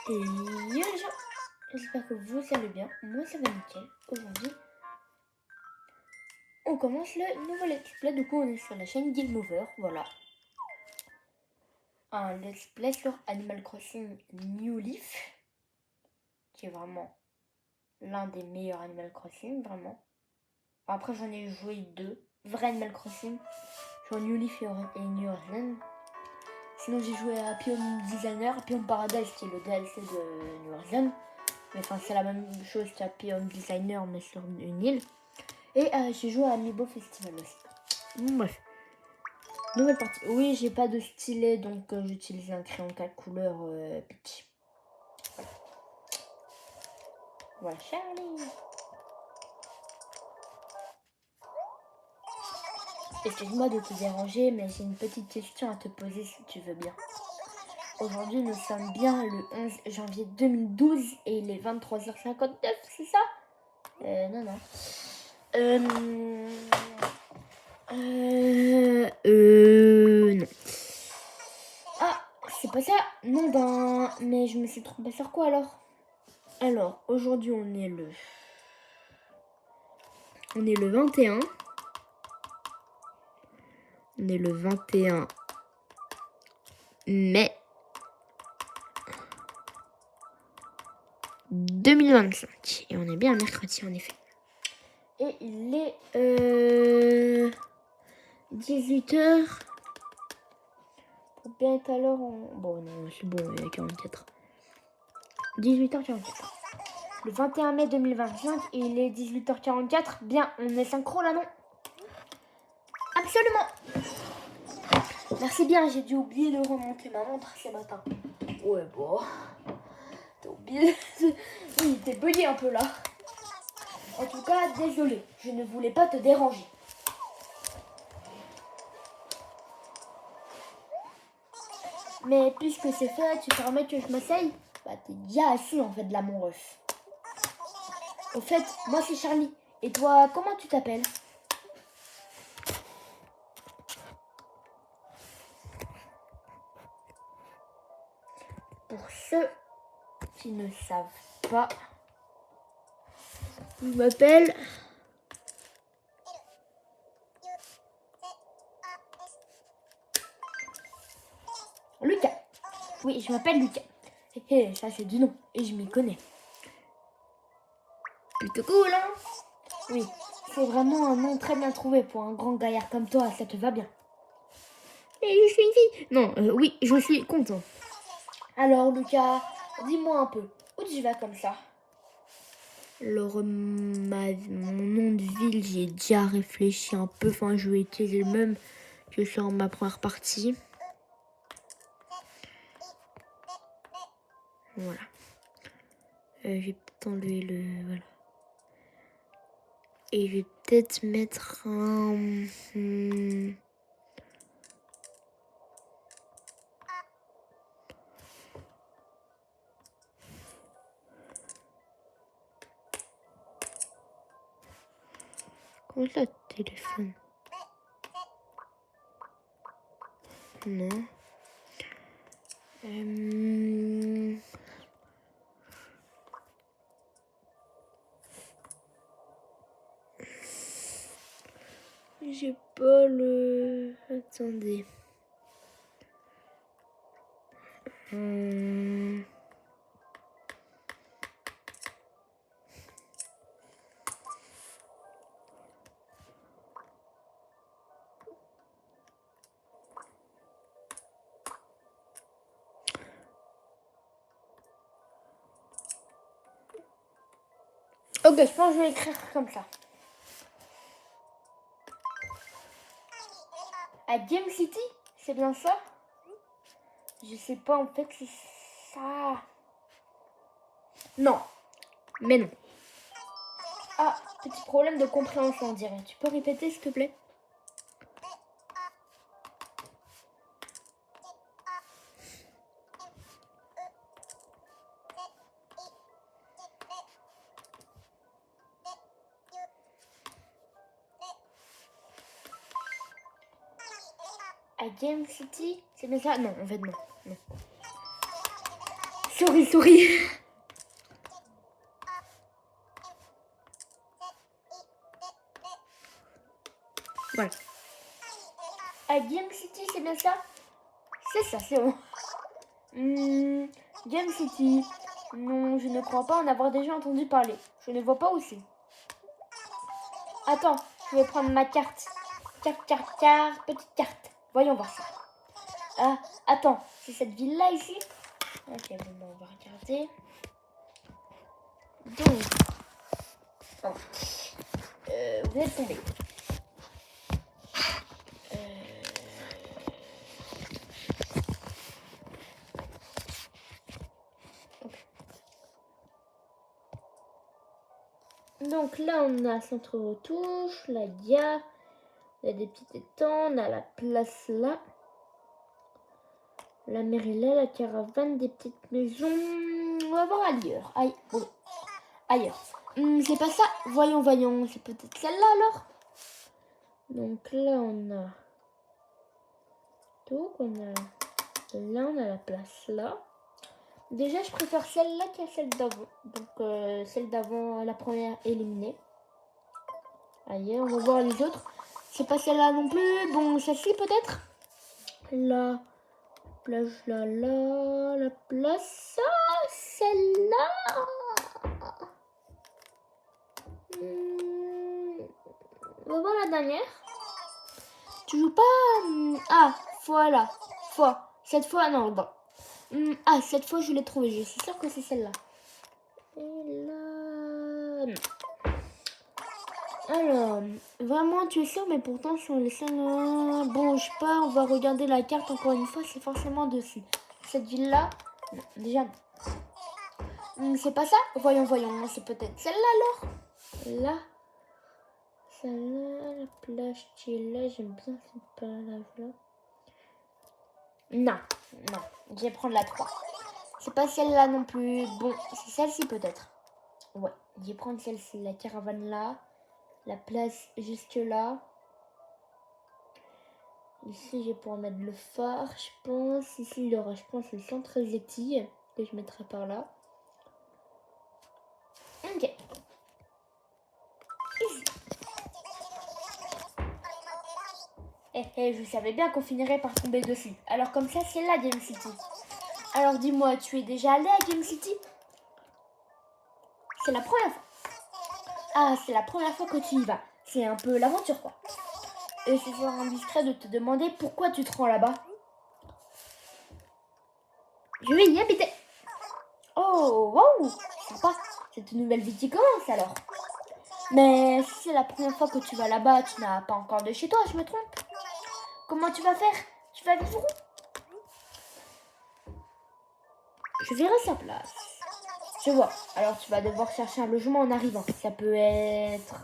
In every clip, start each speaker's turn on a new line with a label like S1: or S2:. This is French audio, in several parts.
S1: Et yo les gens, j'espère que vous allez bien. Moi ça va nickel. Aujourd'hui, on commence le nouveau let's play. Du coup, on est sur la chaîne Game Over. Voilà. Un let's play sur Animal Crossing New Leaf, qui est vraiment l'un des meilleurs Animal Crossing, vraiment. Après, j'en ai joué deux vrais Animal Crossing sur New Leaf et New Horizon. Sinon, j'ai joué à Pion Designer, Pion Paradise, qui est le DLC de New Horizon. Mais enfin, c'est la même chose qu'à Pion Designer, mais sur une île. Et j'ai joué à Amiibo Festival aussi. Bref. Nouvelle partie. Oui, j'ai pas de stylet, donc j'utilise un crayon 4 couleurs petit. Voilà. Voilà, Charlie. Excuse-moi de te déranger, mais j'ai une petite question à te poser si tu veux bien. Aujourd'hui, nous sommes bien le 11 janvier 2012 et il est 23h59, c'est ça? Non. Non. Ah, c'est pas ça. Non, ben, mais je me suis trompée sur quoi alors? Alors, aujourd'hui, on est le 21. On est le 21 mai 2025. Et on est bien mercredi, en effet. Et il est 18h. Pour bien être à l'heure, bon, non, c'est bon, il y a 44. 18h44. Le 21 mai 2025, et il est 18h44. Bien, on est synchro là, non? Absolument. Merci bien, j'ai dû oublier de remonter ma montre ce matin. Ouais, bon. T'as oublié. Oui, t'es bugué un peu là. En tout cas, désolé, je ne voulais pas te déranger. Mais puisque c'est fait, tu permets que je m'essaye? Bah, t'es déjà assis en fait, de là, mon ref. Au fait, moi c'est Charlie. Et toi, comment tu t'appelles? Pour ceux qui ne savent pas, je m'appelle Lucas. Oui, je m'appelle Lucas. Hé, ça c'est du nom, et je m'y connais. Plutôt cool, hein? Oui, c'est vraiment un nom très bien trouvé pour un grand gaillard comme toi, ça te va bien. Et je suis une fille. Non, oui, je suis content. Alors Lucas, dis-moi un peu, où tu vas comme ça? Alors, mon nom de ville, j'ai déjà réfléchi un peu. Enfin, je vais utiliser le même que sur ma première partie. Voilà. Je vais peut-être enlever le... Voilà. Et je vais peut-être mettre un... Comment ça, téléphone? Non. J'ai pas le... Attendez. Ok, je pense que je vais écrire comme ça. À Game City? C'est bien ça? Je sais pas, en fait, c'est ça. Non. Mais non. Ah, petit problème de compréhension, on dirait. Tu peux répéter, s'il te plaît? À Game City? C'est bien ça? Non, en fait, non. Sorry. Voilà. À Game City, c'est bien ça? C'est ça, c'est bon. Game City. Non, je ne crois pas en avoir déjà entendu parler. Je ne vois pas où c'est. Attends, je vais prendre ma carte. Carte, petite carte. Voyons voir ça. Ah, attends, c'est cette ville-là ici? Ok, bon, on va regarder. Donc, vous êtes tombé. Donc là, on a centre retouche, la gare, il y a des petits étangs, on a la place là, la mairie là, la caravane, des petites maisons. On va voir ailleurs. Ailleurs. C'est pas ça. Voyons. C'est peut-être celle-là alors. Donc là, on a tout. Là, on a la place là. Déjà, je préfère celle-là qu'à celle d'avant. Donc, celle d'avant, la première éliminée. Allez, on va voir les autres. C'est pas celle-là non plus. Bon, celle-ci peut-être. La plage là, la place. Ah, celle-là. On va voir la dernière. Tu joues pas. Ah, voilà. Cette fois, non. Ah, cette fois, je l'ai trouvée. Je suis sûre que c'est celle-là. Et là... Non. Alors, vraiment, tu es sûre, mais pourtant, sur les scènes... Bon, je sais pas, on va regarder la carte encore une fois. C'est forcément dessus. Cette ville-là... Non, déjà... c'est pas ça? Voyons. C'est peut-être celle-là, alors? Là. Celle-là, la plage qui est là. J'aime bien cette plage-là. Non. Je vais prendre la 3. C'est pas celle-là non plus. Bon, c'est celle-ci peut-être. Ouais, je vais prendre celle-ci. La caravane là. La place juste là. Ici, je vais pouvoir mettre le phare, je pense. Ici, il y aura, je pense, le centre Zeti que je mettrai par là. Ok. Je savais bien qu'on finirait par tomber dessus. Alors comme ça, c'est là Game City. Alors dis-moi, tu es déjà allé à Game City? C'est la première fois. Ah, c'est la première fois que tu y vas. C'est un peu l'aventure, quoi. Et c'est fort indiscret de te demander pourquoi tu te rends là-bas. Je vais y habiter. Oh, wow, sympa. C'est une nouvelle vie qui commence alors. Mais si c'est la première fois que tu vas là-bas, tu n'as pas encore de chez toi, je me trompe. Comment tu vas faire? Tu vas vivre où? Je verrai sa place. Je vois. Alors tu vas devoir chercher un logement en arrivant. Ça peut être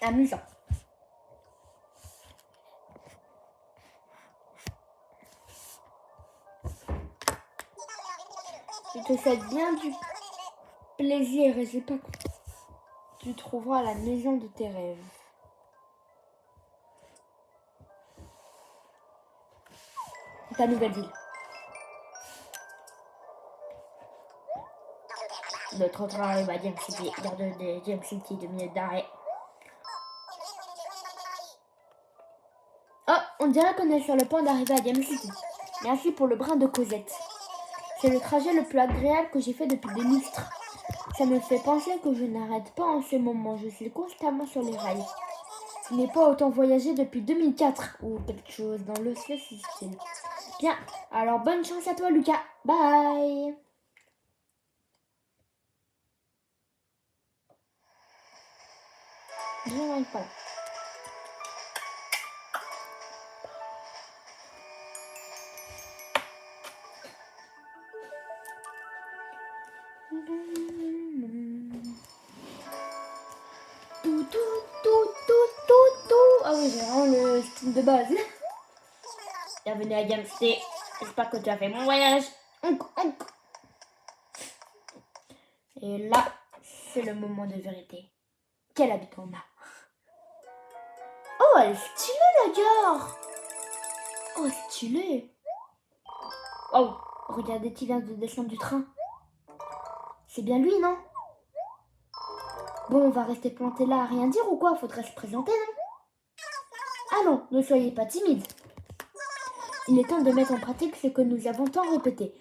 S1: amusant. Je te souhaite bien du plaisir et j'espère que tu trouveras la maison de tes rêves. Ta nouvelle ville. Notre train arrive à Game City. Gare de Game City, 2 minutes d'arrêt. Oh, on dirait qu'on est sur le point d'arriver à Game City. Merci pour le brin de Cosette. C'est le trajet le plus agréable que j'ai fait depuis des lustres. Ça me fait penser que je n'arrête pas en ce moment. Je suis constamment sur les rails. Je n'ai pas autant voyagé depuis 2004 ou quelque chose dans le style. Bien, alors bonne chance à toi Lucas. Bye. Je n'arrive pas là. Ah oui, j'ai vraiment le style de base. Bienvenue à Game City. J'espère que tu as fait mon voyage. Et là, c'est le moment de vérité. Quelle habite on a? Oh, elle est stylée la gare. Oh, stylée. Oh, Regardez qui vient de descendre du train. C'est bien lui, non? Bon, on va rester planté là à rien dire ou quoi? Faudrait se présenter, non? Allons, ne soyez pas timide. Il est temps de mettre en pratique ce que nous avons tant répété.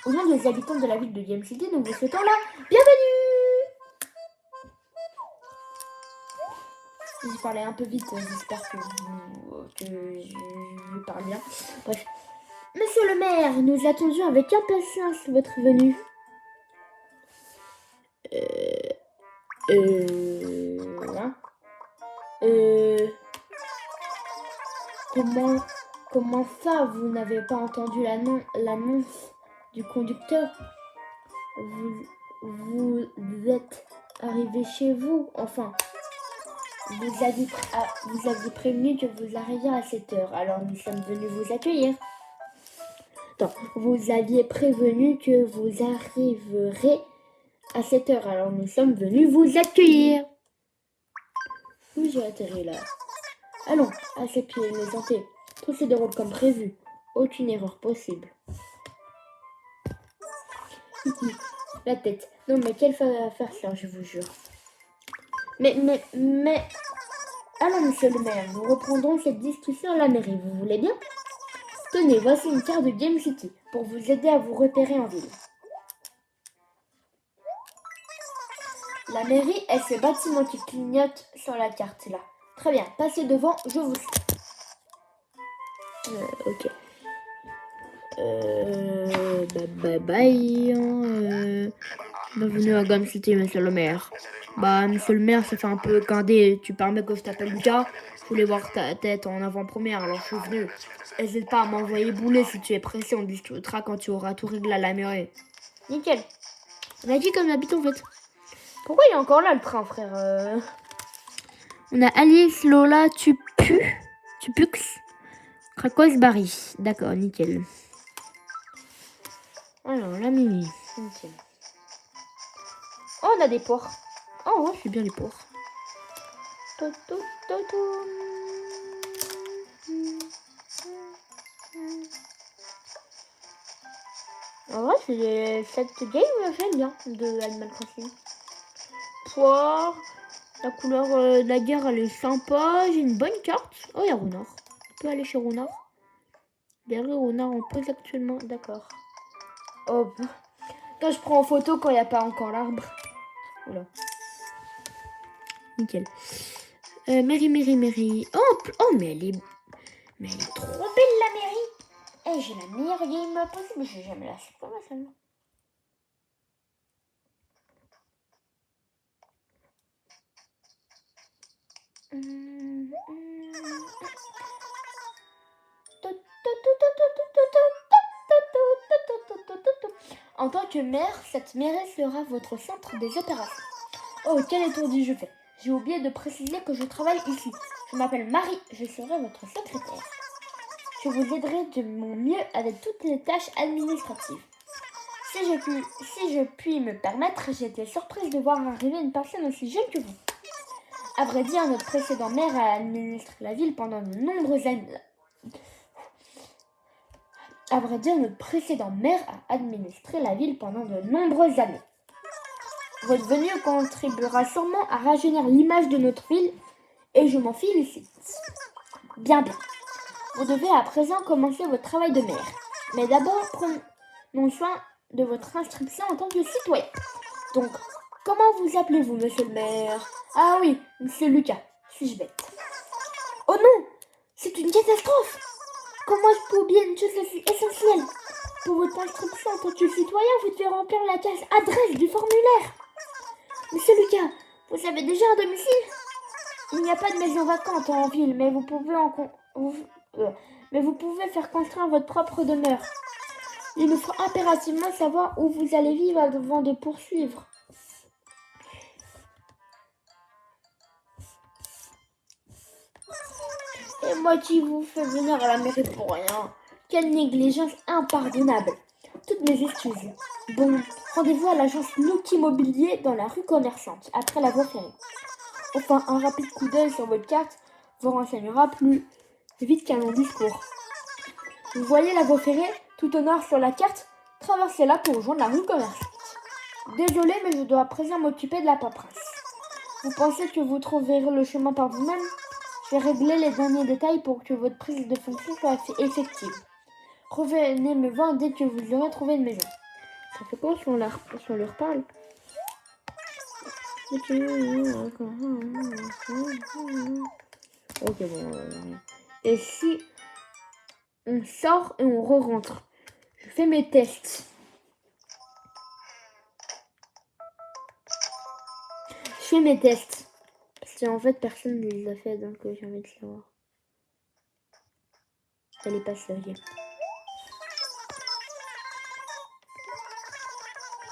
S1: Au nom des habitants de la ville de Game City, nous vous souhaitons la bienvenue! J'ai parlé un peu vite, j'espère que je parle bien. Bref. Monsieur le maire, nous attendions avec impatience votre venue. Hein? Comment ça, vous n'avez pas entendu l'annonce du conducteur? Vous êtes arrivé chez vous, enfin. Vous aviez prévenu que vous arriviez à 7 heures, alors nous sommes venus vous accueillir. Non, vous aviez prévenu que vous arriverez à 7 heures, alors nous sommes venus vous accueillir. Oui, j'ai atterri là. Allons, à ses pieds, les santé. Tout se déroule comme prévu. Aucune erreur possible. La tête. Non, mais quelle faire ça, je vous jure. Mais... Allons, monsieur le maire, nous reprendrons cette discussion à la mairie, vous voulez bien? Tenez, voici une carte de Game City pour vous aider à vous repérer en ville. La mairie est ce bâtiment qui clignote sur la carte là. Très bien, passez devant, je vous suis. Ok. Bye bye. Bienvenue à Game City, monsieur le maire. Bah, monsieur le maire, ça fait un peu quindé. Tu permets que je t'appelle Lucas? Je voulais voir ta tête en avant-première, alors je suis venu. N'hésite pas à m'envoyer bouler si tu es pressé. On discutera quand tu auras tout réglé à la mairie. Nickel. On a dit comme d'habitude en fait. Pourquoi il est encore là le train, frère? On a Alice, Lola, Tupux, Krakos, Barry. D'accord, nickel. Alors, la Mimi. Nickel. Oh, on a des poires. Oh, ouais, j'aime bien les poires. En vrai, cette game, j'aime bien de Animal Crossing. Poire. La couleur de la guerre, elle est sympa. J'ai une bonne carte. Oh, il y a Renard. On peut aller chez Renard. Derrière Renard en pause actuellement. D'accord. Hop. Quand je prends en photo quand il n'y a pas encore l'arbre. Voilà. Nickel. Mairie. Oh, mais elle est trop belle, la mairie. Eh, j'ai la meilleure game possible. J'ai jamais la su comme celle-là. En tant que maire, cette mairie sera votre centre des opérations. Oh, quel étourdi je fais. J'ai oublié de préciser que je travaille ici. Je m'appelle Marie, je serai votre secrétaire. Je vous aiderai de mon mieux avec toutes les tâches administratives. Si je puis me permettre, j'ai été surprise de voir arriver une personne aussi jeune que vous. À vrai dire, notre précédent maire a administré la ville pendant de nombreuses années. Votre venue contribuera sûrement à rajeunir l'image de notre ville et je m'en félicite. Bien. Vous devez à présent commencer votre travail de maire. Mais d'abord, prenons soin de votre inscription en tant que citoyen. Donc, comment vous appelez-vous, monsieur le maire? Ah oui, monsieur Lucas, suis-je bête? Oh non, c'est une catastrophe! Comment je peux oublier une chose aussi essentielle? Pour votre inscription en tant que citoyen, vous devez remplir la case adresse du formulaire. Monsieur Lucas, vous avez déjà un domicile? Il n'y a pas de maison vacante en ville, mais vous pouvez faire construire votre propre demeure. Il nous faut impérativement savoir où vous allez vivre avant de poursuivre. Et moi qui vous fais venir à la mairie pour rien. Quelle négligence impardonnable. Toutes mes excuses. Bon, rendez-vous à l'agence Nuki Immobilier dans la rue commerçante, après la voie ferrée. Enfin, un rapide coup d'œil sur votre carte vous renseignera plus vite qu'un long discours. Vous voyez la voie ferrée?
S2: Tout au nord sur la carte, traversez-la pour rejoindre la rue commerçante. Désolé, mais je dois à présent m'occuper de la paperasse. Vous pensez que vous trouverez le chemin par vous-même? Je vais régler les derniers détails pour que votre prise de fonction soit effective. Revenez me voir dès que vous aurez trouvé une maison. Ça fait quoi si on leur parle? Ok, bon. Et si on sort et on re-rentre? Je fais mes tests. Parce qu'en fait, personne ne les a fait, donc j'ai envie de savoir. Elle est pas sérieuse.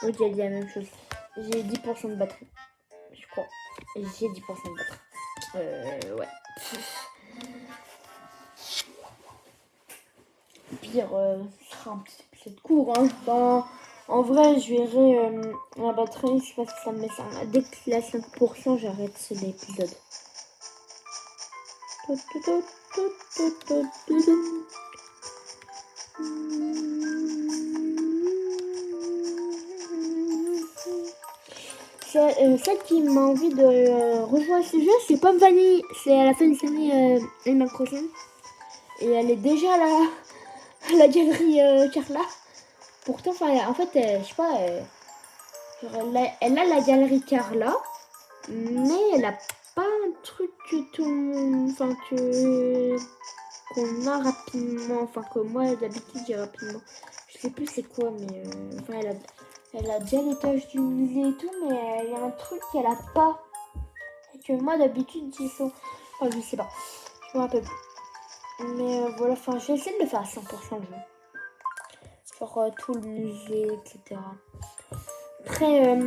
S2: Ok, elle dit la même chose. J'ai 10% de batterie. Je crois. J'ai 10% de batterie. Ouais. Pire, ce sera un petit épisode court, hein. Enfin, en vrai, je verrai la batterie, je sais pas si ça me met ça. Dès qu'il a 5%, j'arrête l'épisode. Celle qui m'a envie de rejoindre ce jeu, c'est Pomme Vanille. C'est à la fin de série Animal Crossing. Et elle est déjà à la galerie Carla. Pourtant, en fait, je sais pas, elle a la galerie Carla, mais elle a pas un truc que tout le monde, enfin qu'on a rapidement, enfin que moi d'habitude j'ai rapidement. Je sais plus c'est quoi, mais enfin elle a déjà l'étage du musée et tout, mais il y a un truc qu'elle a pas et que moi d'habitude ils sont. Enfin, je sais pas, je me rappelle plus. Mais voilà, enfin j'ai essayé de le faire à 100% le jeu. Genre tout le musée, etc. Après,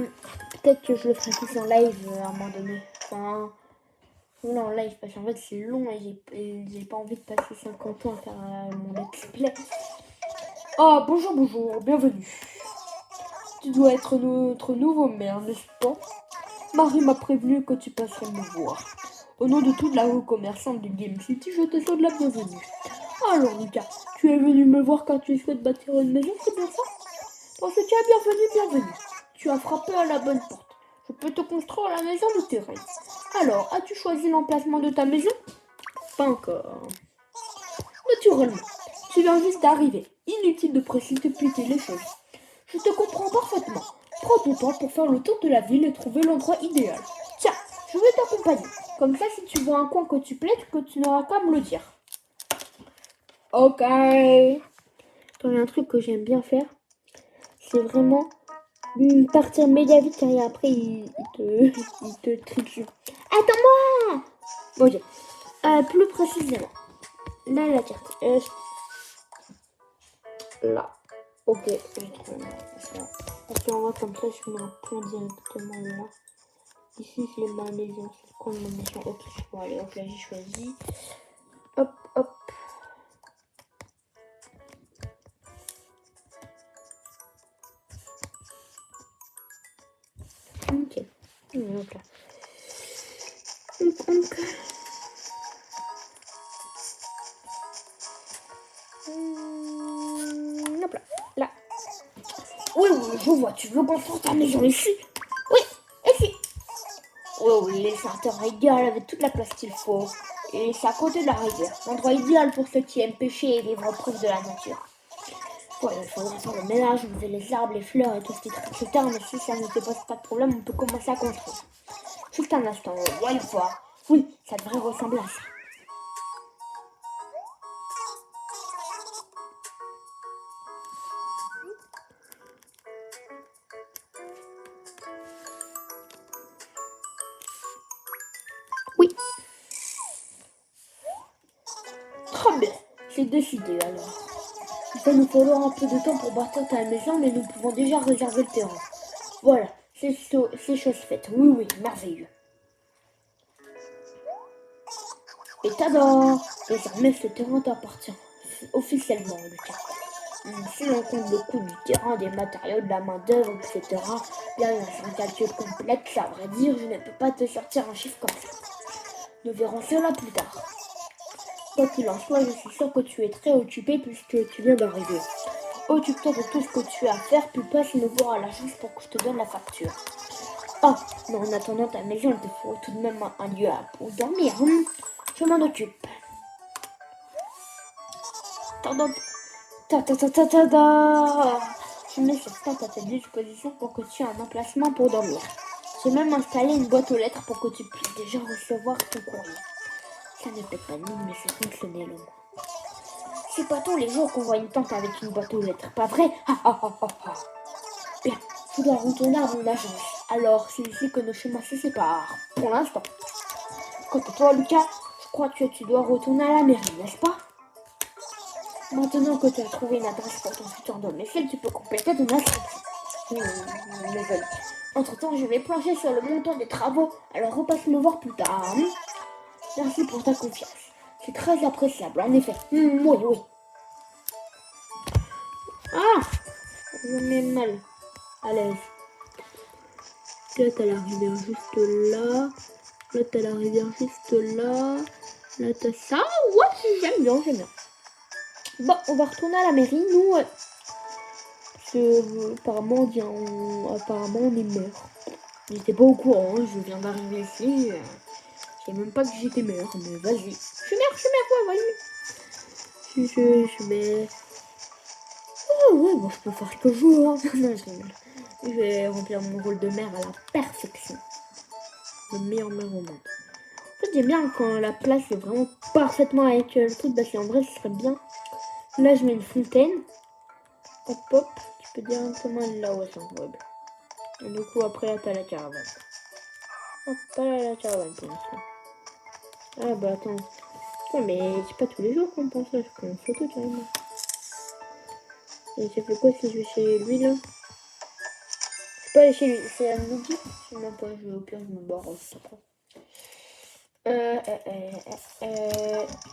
S2: peut-être que je le ferai plus en live à un moment donné. Enfin, non, en live, parce qu'en fait c'est long et j'ai pas envie de passer 50 ans à faire mon let's play. Ah, bonjour, bienvenue. Tu dois être notre nouveau maire, n'est-ce pas? Marie m'a prévenu que tu passerais me voir. Au nom de toute la rue commerçante de Game City, je te souhaite la bienvenue. Alors, Nika, tu es venu me voir car tu souhaites bâtir une maison, c'est bien ça? Parce que tu as bienvenue. Tu as frappé à la bonne porte. Je peux te construire la maison de tes rêves. Alors, as-tu choisi l'emplacement de ta maison? Pas encore. Naturellement, tu viens juste d'arriver. Inutile de précipiter les choses. Je te comprends parfaitement. Prends ton temps pour faire le tour de la ville et trouver l'endroit idéal. Tiens, je vais t'accompagner. Comme ça, si tu vois un coin que tu plais, que tu n'auras qu'à me le dire. Ok. Attends, il y a un truc que j'aime bien faire. C'est vraiment partir méga vite et après il te trie dessus. Attends-moi! Ok. Plus précisément. Là, la carte. Là. Ok, j'ai trouvé. Ok, on va comme ça, je mets un point directement là. Ici, c'est ma maison. C'est le coin de ma maison. Ok, bon, allez, hop, là, j'ai choisi. Hop, hop. Ok. Hop là. Hop là. Là. Oui, je vois. Tu veux construire ta maison ici? Oui, ici. Oui, les sorteurs régale avec toute la place qu'il faut. Et c'est à côté de la rivière. L'endroit idéal pour ceux qui aiment pêcher et vivre proche de la nature. Ouais, il faudra faire le ménage, enlever les arbres, les fleurs et tout ce qui traite ce terme. Mais si ça ne te pose pas de problème, on peut commencer à construire. Juste un instant, voyons voir. Oui, ça devrait ressembler à ça. Oui. Très bien, c'est décidé alors. Il va nous falloir un peu de temps pour bâtir ta maison, mais nous pouvons déjà réserver le terrain. Voilà, c'est chose faite. Oui, merveilleux. Et tada! Désormais, ce terrain t'appartient. Officiellement, Lucas. Si l'on compte le coût du terrain, des matériaux, de la main-d'œuvre, etc., bien, c'est un calcul complexe, à vrai dire, je ne peux pas te sortir un chiffre comme ça. Nous verrons cela plus tard. Quoi qu'il en soit, je suis sûre que tu es très occupé puisque tu viens d'arriver. Occupe-toi de tout ce que tu as à faire, puis passe me voir à l'agence pour que je te donne la facture. Ah, mais en attendant ta maison, il te faut tout de même un lieu pour dormir. Je m'en occupe. Ta-ta-ta-ta-ta-ta. Je mets cette tente à ta disposition pour que tu aies un emplacement pour dormir. J'ai même installé une boîte aux lettres pour que tu puisses déjà recevoir ton courrier. Ça ne fait pas mine, mais c'est fonctionnel au moins. C'est pas tous les jours qu'on voit une tente avec une boîte aux lettres, pas vrai? Bien, je dois retourner à mon agence. Alors, c'est ici que nos chemins se séparent, pour l'instant. Quant à toi, Lucas, je crois que tu dois retourner à la mairie, n'est-ce pas? Maintenant que tu as trouvé une adresse pour ton futur domicile, tu peux compléter ton inscription. Entre-temps, je vais plancher sur le montant des travaux, alors repasse me voir plus tard. Merci pour ta confiance. C'est très appréciable, en effet. Oui. Ah, je me mets mal à l'aise. Là, t'as la rivière juste là. Là, t'as la rivière juste là. Là, t'as ça. Ouais, j'aime bien. Bon, on va retourner à la mairie, nous. Parce que, apparemment, on est mort. J'étais pas au courant, je viens d'arriver ici. Je sais même pas que j'étais mort, mais vas-y. Je suis mère, ouais, vas-y. Je vais... Oh ouais, bon, je peux faire que jouer, hein. Non, je vais remplir mon rôle de mère à la perfection. Le meilleur mère au monde. En fait, j'aime bien quand la place est vraiment parfaitement avec le truc, parce qu'en vrai, ce serait bien. Là, je mets une fontaine. Hop, tu peux directement aller là, ouais, c'est incroyable. Et du coup, après, là, t'as la caravane. Hop, pas là, la caravane pour l'instant. Ah, bah, attends. Putain, mais c'est pas tous les jours qu'on pense ça, je prends une photo carrément. Et ça fait quoi si je vais chez lui, là? Je peux aller chez lui, c'est à midi? Je sais même pas, au pire, je me barre, je sais pas.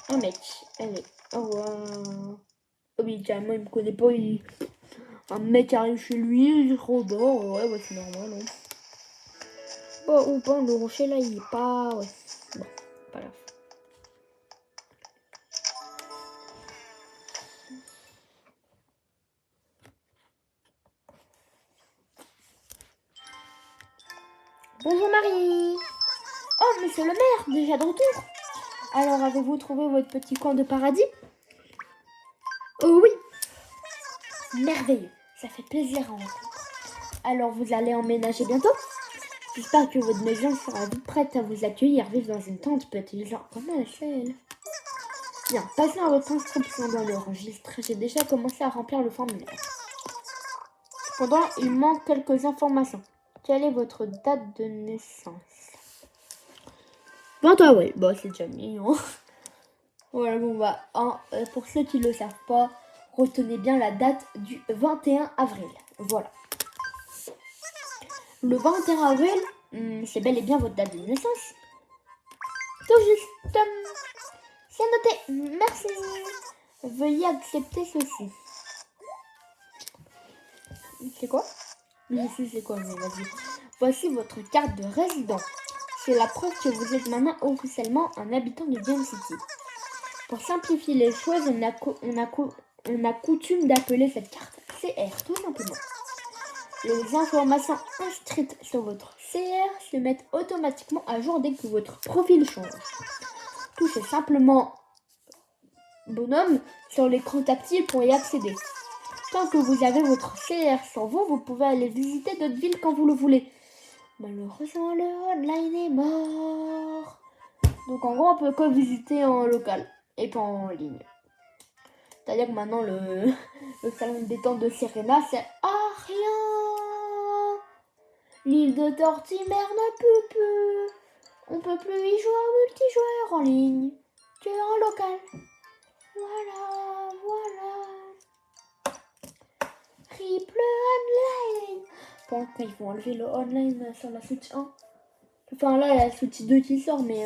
S2: Un mec, allez, au revoir. Oh oui, carrément, il me connaît pas, un mec arrive chez lui, je rebord, ouais, c'est normal, hein. Bon, ou pas, le rocher là, il est pas, ouais, bon, pas grave. Bonjour Marie. Oh, monsieur le maire, déjà de retour. Alors, avez-vous trouvé votre petit coin de paradis? Oh oui. Merveilleux, ça fait plaisir à entendre. Alors, vous allez emménager bientôt? J'espère que votre maison sera vite prête à vous accueillir. Vivre dans une tente peut être genre comment elle fait. Bien, passons à votre inscription dans le registre. J'ai déjà commencé à remplir le formulaire. Cependant, il manque quelques informations. Quelle est votre date de naissance? 20 avril. Bon, c'est déjà mignon. Voilà, bon, bah, pour ceux qui ne le savent pas, retenez bien la date du 21 avril. Voilà. Le 21 avril, c'est bel et bien votre date de naissance. Tout juste. C'est noté. Merci. Veuillez accepter ceci. C'est quoi? Je sais c'est quoi, mais vas-y. Voici votre carte de résident. C'est la preuve que vous êtes maintenant officiellement un habitant de Game City. Pour simplifier les choses, on a coutume d'appeler cette carte CR, tout simplement. Les informations inscrites sur votre CR se mettent automatiquement à jour dès que votre profil change. Touchez simplement bonhomme sur l'écran tactile pour y accéder. Tant que vous avez votre CR sur vous, vous pouvez aller visiter d'autres villes quand vous le voulez. Malheureusement, le online est mort. Donc en gros, on peut que visiter en local et pas en ligne. C'est-à-dire que maintenant, le salon de détente de Serena, c'est rien. L'île de Tortimer ne peut plus. On peut plus y jouer en multijoueur en ligne que en local. Voilà. Triple online. Bon, quand ils vont enlever le online sur la Switch 1. Enfin là, il y a la Switch 2 qui sort, mais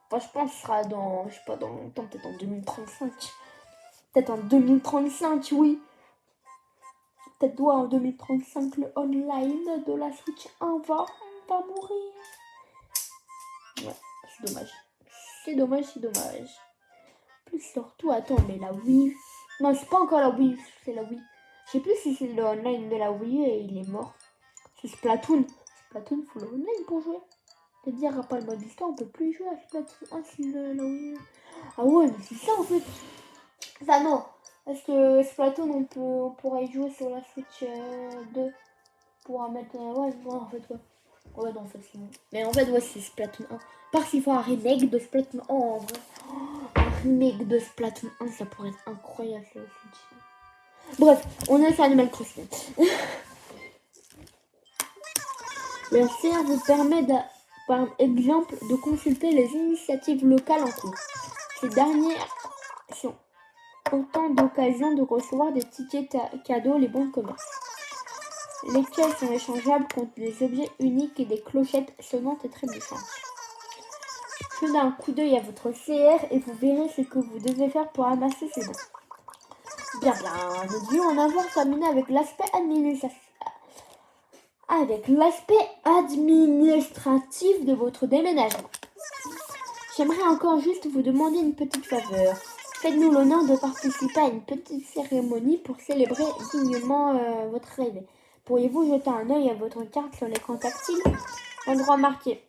S2: enfin, je pense que ce sera dans, je sais pas, dans longtemps, peut-être en 2035. Peut-être en 2035, oui. Peut-être en 2035, le online de la Switch 1 va mourir. Ouais, c'est dommage. Plus surtout, attends, mais la Wii Non, c'est pas encore la Wii, c'est la Wii. Je sais plus si c'est le online de la Wii et il est mort. C'est Splatoon. Splatoon, faut le online pour jouer. C'est-à-dire, à part le mode histoire, on peut plus y jouer à Splatoon 1 si la Wii. Ah ouais, mais c'est ça en fait. Enfin non, parce que Splatoon, on pourra y jouer sur la Switch 2. On pourra mettre... ouais, en fait, ouais. Ouais, non, en fait, c'est bon. Mais en fait, ouais, c'est Splatoon 1. Par s'il faut un remake de Splatoon 1 en vrai. Un remake de Splatoon 1, ça pourrait être incroyable. Ça, bref, on est sur Animal Crossing. Le CR vous permet, par exemple, de consulter les initiatives locales en cours. Ces dernières sont autant d'occasions de recevoir des tickets cadeaux, les bons de commerce, lesquels sont échangeables contre des objets uniques et des clochettes sonnantes et trébuchantes. Jetez un coup d'œil à votre CR et vous verrez ce que vous devez faire pour amasser ces bons. Bien, nous devions en avoir terminé avec l'aspect administratif de votre déménagement. J'aimerais encore juste vous demander une petite faveur. Faites-nous l'honneur de participer à une petite cérémonie pour célébrer dignement votre arrivée. Pourriez-vous jeter un œil à votre carte sur l'écran tactile? L'endroit marqué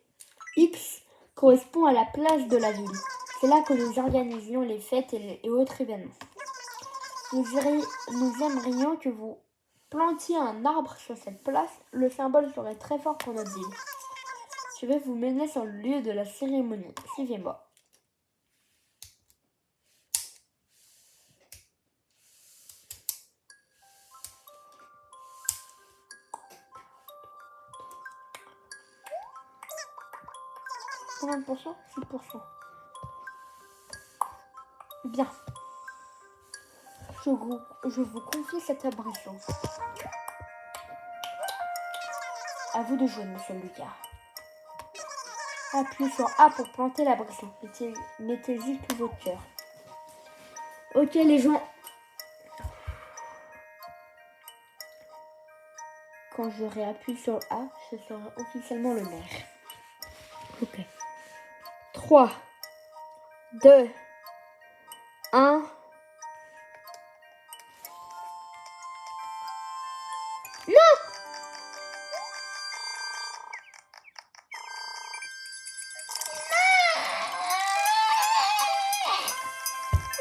S2: X correspond à la place de la ville. C'est là que nous organisions les fêtes et autres événements. Nous aimerions que vous plantiez un arbre sur cette place. Le symbole serait très fort pour notre ville. Je vais vous mener sur le lieu de la cérémonie. Suivez-moi. Combien de pourcents? 6%. Bien. Je vous confie cette abreution. À vous de jouer, monsieur Lucas. Appuyez sur A pour planter l'abreution. Mettez-y tout votre cœur. Ok, les gens. Quand je réappuie sur A, je serai officiellement le maire. Ok. 3, 2, 1. Non!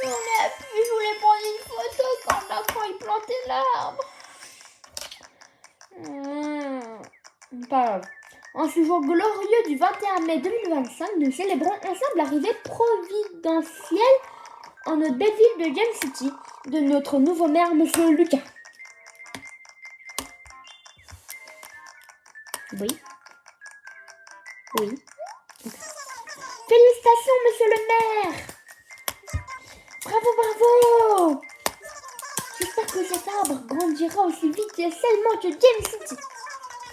S2: On a appuyé, je voulais prendre une photo quand il plantait l'arbre. Pas grave. En ce jour glorieux du 21 mai 2025, nous célébrons ensemble l'arrivée providentielle en notre belle ville de Game City de notre nouveau maire, monsieur Lucas. Oui. Oui. Félicitations, monsieur le maire! Bravo, bravo! J'espère que cet arbre grandira aussi vite et seulement que Game City.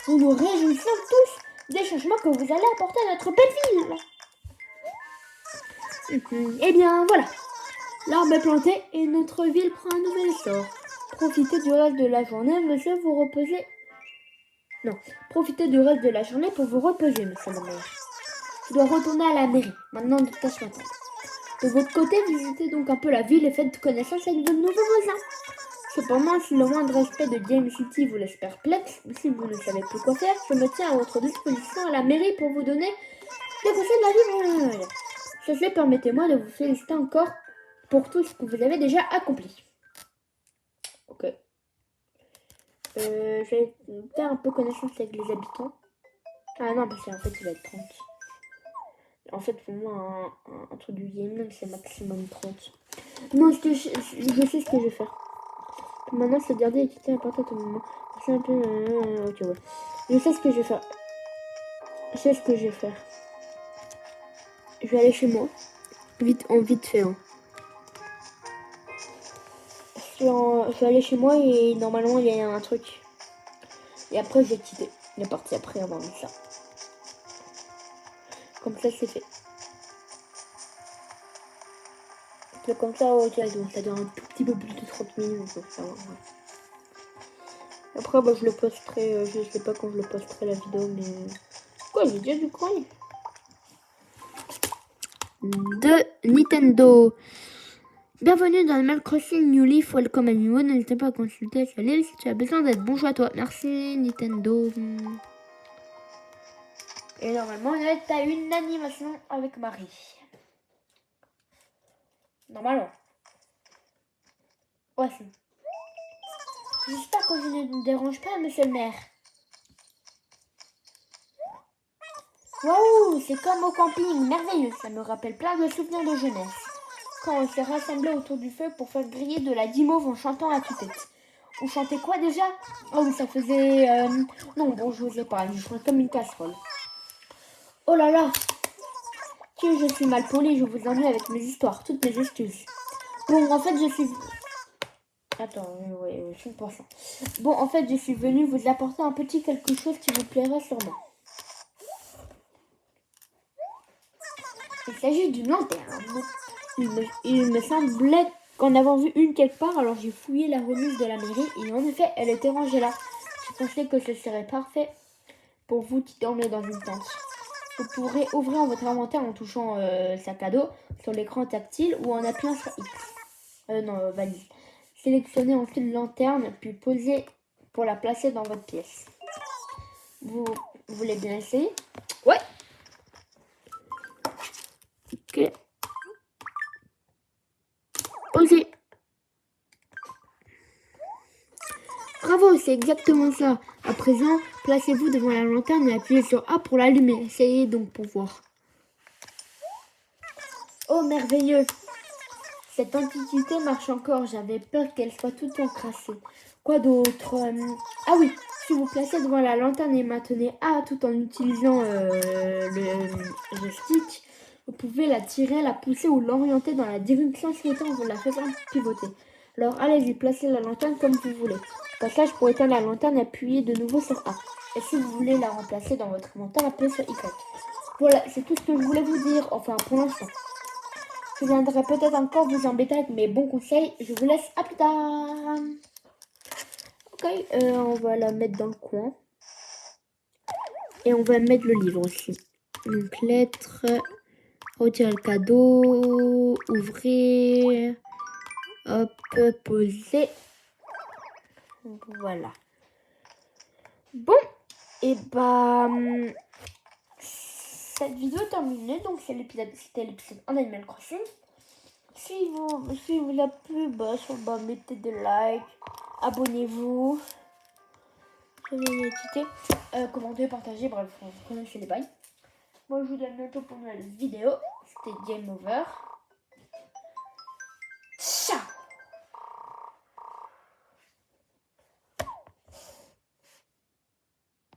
S2: Nous nous réjouissons tous des changements que vous allez apporter à notre belle ville. Eh bien, voilà. L'arbre est planté et notre ville prend un nouvel essor. Profitez du reste de la journée, monsieur, vous reposez. Non, profitez du reste de la journée pour vous reposer, monsieur le maire. Je dois retourner à la mairie. Maintenant, de tâche m'attend. De votre côté, visitez donc un peu la ville et faites connaissance avec de nouveaux voisins. Cependant, si le moindre aspect de Game City vous laisse perplexe, ou si vous ne savez plus quoi faire, je me tiens à votre disposition à la mairie pour vous donner des conseils de la vie. Ceci, permettez-moi de vous féliciter encore pour tout ce que vous avez déjà accompli. Ok. Je vais faire un peu connaissance avec les habitants. Ah non, parce qu'en fait, il va être 30. En fait, pour moi, un truc du gaming, c'est maximum 30. Non, je sais ce que je vais faire. Maintenant, c'est garder et quitter important au moment. C'est un peu... ok, ouais. Je sais ce que je vais faire. Je sais ce que je vais faire. Je vais aller chez moi. Vite fait. Hein. Je vais aller chez moi et normalement, il y a un truc. Et après, je vais quitter. Il est parti après avoir mis ça. Comme ça, c'est fait. Donc, comme ça, ok, donc ça dure un tout petit peu plus de 30 minutes. Donc ça va. Après, bah, je le posterai. Je sais pas quand je le posterai la vidéo, mais. Quoi, j'ai déjà du coin de Nintendo. Bienvenue dans Animal Crossing New Leaf, welcome à nouveau. N'hésitez pas à consulter sa liste si tu as besoin d'aide. Bonjour à toi. Merci Nintendo.
S1: Et normalement, on est à une animation avec Marie. Normalement. Ouais, c'est. J'espère que je ne dérange pas, monsieur le maire. Waouh, c'est comme au camping, merveilleux. Ça me rappelle plein de souvenirs de jeunesse. Quand on s'est rassemblés autour du feu pour faire griller de la guimauve en chantant à tue-tête. On chantait quoi déjà? Oh oui, ça faisait... Non, bon, je n'osais pas, je chantais comme une casserole. Oh là là, que je suis mal poli, je vous ennuie avec mes histoires, toutes mes excuses. Bon, en fait, je suis... Attends, ouais, 5%. Bon, en fait, je suis venue vous apporter un petit quelque chose qui vous plairait sûrement. Il s'agit d'une lanterne. Il me semblait qu'en avoir vu une quelque part, alors j'ai fouillé la remise de la mairie et en effet, elle était rangée là. Je pensais que ce serait parfait pour vous qui dormez dans une tente. Vous pourrez ouvrir votre inventaire en touchant sac à dos sur l'écran tactile ou en appuyant sur X. Valise. Sélectionnez ensuite une lanterne, puis posez pour la placer dans votre pièce. Vous voulez bien essayer?
S2: Ouais. Ok. Posez. Bravo, c'est exactement ça. À présent, placez-vous devant la lanterne et appuyez sur A pour l'allumer. Essayez donc pour voir.
S1: Oh, merveilleux! Cette antiquité marche encore. J'avais peur qu'elle soit toute encrassée. Quoi d'autre? Ah oui, si vous placez devant la lanterne et maintenez A tout en utilisant le joystick, vous pouvez la tirer, la pousser ou l'orienter dans la direction souhaitée en vous la faisant pivoter. Alors allez-y, placez la lanterne comme vous voulez. Au passage, pour éteindre la lanterne, appuyez de nouveau sur A. Et si vous voulez la remplacer dans votre inventaire, appuyez sur Y. Voilà, c'est tout ce que je voulais vous dire, enfin pour l'instant. Je viendrai peut-être encore vous embêter avec mes bons conseils. Je vous laisse à plus tard. Ok, on va la mettre dans le coin. Et on va mettre le livre aussi. Donc lettre, retirer le cadeau, ouvrir, hop, poser. Donc voilà. Bon, et bah cette vidéo est terminée. Donc c'était l'épisode en Animal Crossing. Si vous a plu, mettez des likes, abonnez-vous, commentez, partagez, bref, vous connaissez les bails. Moi je vous donne bientôt pour une nouvelle vidéo. C'était Game Over.